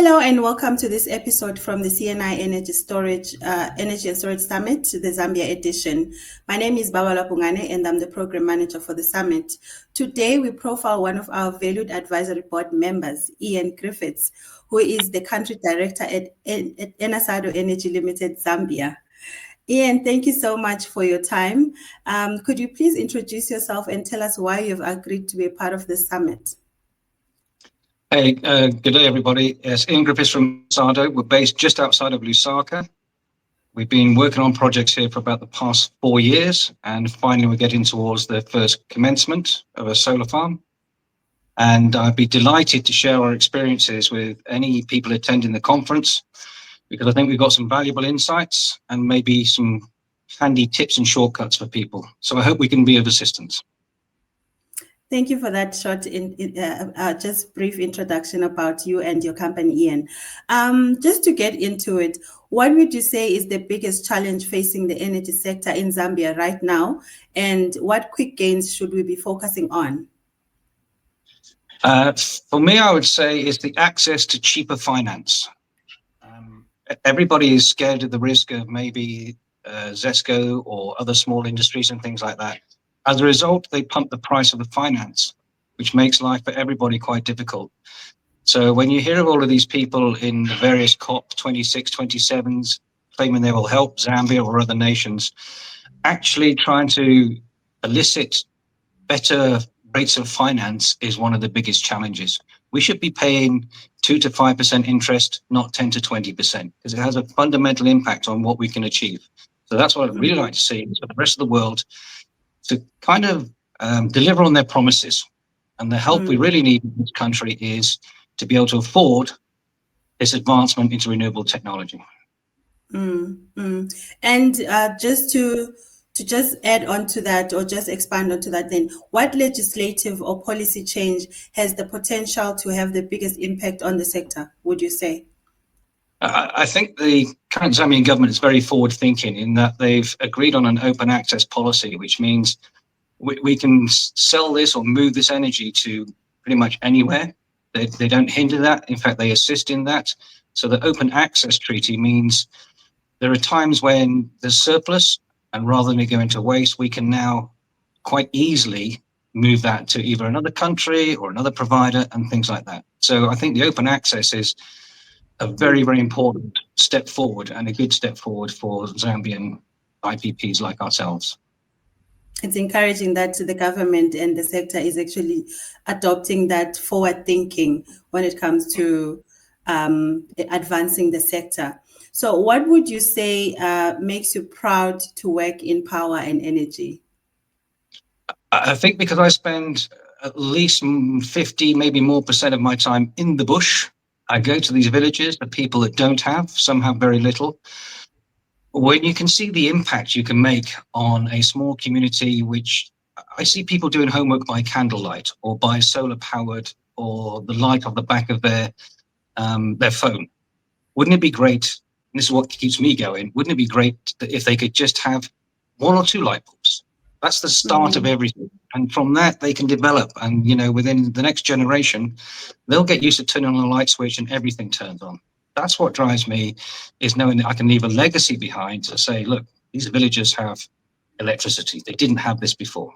Hello and welcome to this episode from the C&I Energy and Storage Summit, the Zambia edition. My name is Babalwa Bungane and I'm the program manager for the summit. Today we profile one of our valued advisory board members, Ian Griffiths, who is the country director at Enersado Energy Limited, Zambia. Ian, thank you so much for your time. Could you please introduce yourself and tell us why you've agreed to be a part of this summit? Hey, good day, everybody. It's Ian Griffiths from Enersado. We're based just outside of Lusaka. We've been working on projects here for about the past 4 years, and finally we're getting towards the first commencement of a solar farm. And I'd be delighted to share our experiences with any people attending the conference, because I think we've got some valuable insights and maybe some handy tips and shortcuts for people. So I hope we can be of assistance. Thank you for that short, just brief introduction about you and your company, Ian. Just to get into it, what would you say is the biggest challenge facing the energy sector in Zambia right now, and what quick gains should we be focusing on? For me, I would say is the access to cheaper finance. Everybody is scared of the risk of maybe ZESCO or other small industries and things like that. As a result, they pump the price of the finance, which makes life for everybody quite difficult. So when you hear of all of these people in the various COP26, 27s claiming they will help Zambia or other nations, actually trying to elicit better rates of finance is one of the biggest challenges. We should be paying 2 to 5% interest, not 10 to 20%, because it has a fundamental impact on what we can achieve. So that's what I'd really like to see for the rest of the world, to kind of deliver on their promises. And the help we really need in this country is to be able to afford this advancement into renewable technology. And just to add on to that, or just expand onto that then, what legislative or policy change has the potential to have the biggest impact on the sector, would you say? I think the current Zambian government is very forward thinking in that they've agreed on an open access policy, which means we can sell this or move this energy to pretty much anywhere. They don't hinder that. In fact, they assist in that. So the open access treaty means there are times when there's surplus, and rather than it going to waste, we can now quite easily move that to either another country or another provider and things like that. So I think the open access is a very, very important step forward, and a good step forward for Zambian IPPs like ourselves. It's encouraging that the government and the sector is actually adopting that forward thinking when it comes to advancing the sector. So what would you say makes you proud to work in power and energy? I think because I spend at least 50, maybe more % of my time in the bush. I go to these villages, the people that don't have, some have very little. When you can see the impact you can make on a small community, which I see people doing homework by candlelight or by solar powered or the light on the back of their phone. Wouldn't it be great? And this is what keeps me going. Wouldn't it be great if they could just have 1 or 2 light bulbs? That's the start of everything. And from that, they can develop. And, you know, within the next generation, they'll get used to turning on a light switch and everything turns on. That's what drives me, is knowing that I can leave a legacy behind to say, look, these villagers have electricity. They didn't have this before.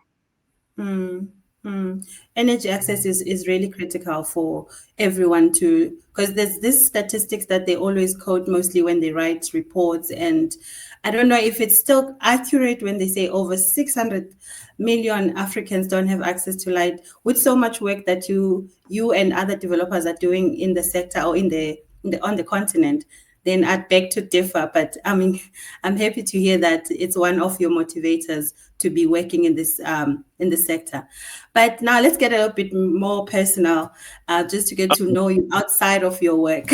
Energy access is really critical for everyone to, because there's this statistics that they always quote mostly when they write reports, and I don't know if it's still accurate when they say over 600 million Africans don't have access to light. With so much work that you and other developers are doing in the sector or on the continent, then I'd beg to differ. But I mean, I'm happy to hear that it's one of your motivators to be working in this sector. But now let's get a little bit more personal, just to get to know you outside of your work.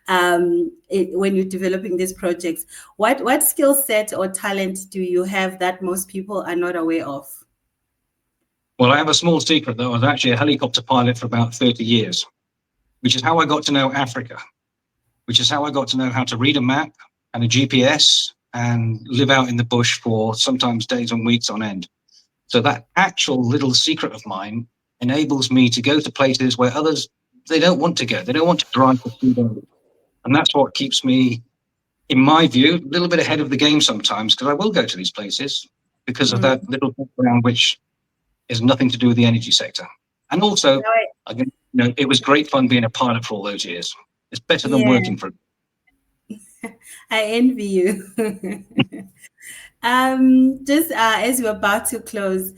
When you're developing these projects, what skill set or talent do you have that most people are not aware of? Well, I have a small secret, though. I was actually a helicopter pilot for about 30 years, which is how I got to know Africa, which is how I got to know how to read a map and a GPS and live out in the bush for sometimes days and weeks on end. So that actual little secret of mine enables me to go to places where others they don't want to go. They don't want to drive for 3 days. And that's what keeps me, in my view, a little bit ahead of the game sometimes, because I will go to these places because of that little background, which is nothing to do with the energy sector. And also, again, it was great fun being a pilot for all those years. It's better than working for. I envy you. Just as we're about to close,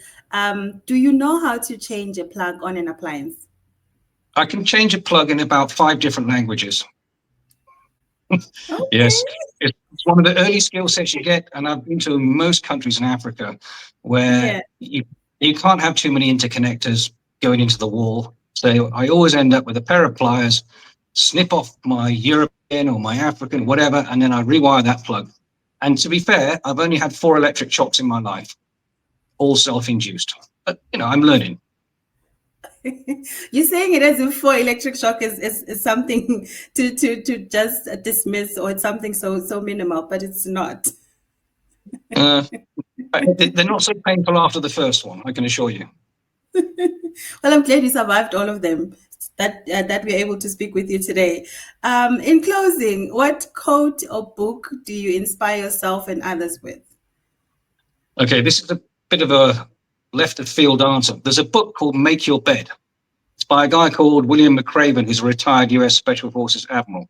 do you know how to change a plug on an appliance? I can change a plug in about 5 different languages. Okay. Yes, it's one of the early skill sets you get, and I've been to most countries in Africa where you can't have too many interconnectors going into the wall. So I always end up with a pair of pliers, snip off my European or my African, whatever, and then I rewire that plug. And to be fair, I've only had 4 electric shocks in my life, all self-induced. But, I'm learning. You're saying it as if 4 electric shock is something to just dismiss, or it's something so minimal, but it's not. They're not so painful after the first one, I can assure you. Well, I'm glad you survived all of them, that we're able to speak with you today. In closing, what quote or book do you inspire yourself and others with? Okay, this is a bit of a left of field answer. There's a book called Make Your Bed. It's by a guy called William McRaven, who's a retired US Special Forces admiral.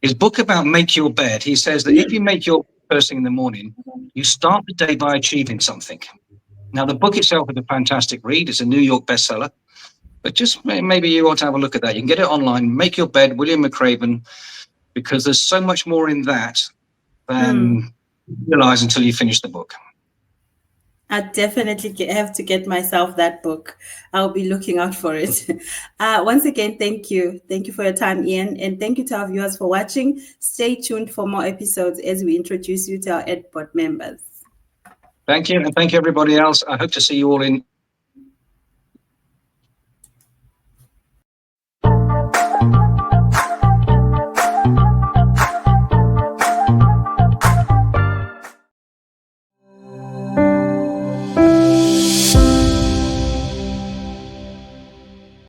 His book about Make Your Bed, he says that if you make your first thing in the morning, you start the day by achieving something. Now, the book itself is a fantastic read. It's a New York bestseller. But just maybe you want to have a look at that. You can get it online. Make Your Bed, William McRaven, because there's so much more in that than you realize until you finish the book. I definitely have to get myself that book. I'll be looking out for it. Once again, thank you. Thank you for your time, Ian. And thank you to our viewers for watching. Stay tuned for more episodes as we introduce you to our EdBot members. Thank you. And thank you, everybody else. I hope to see you all in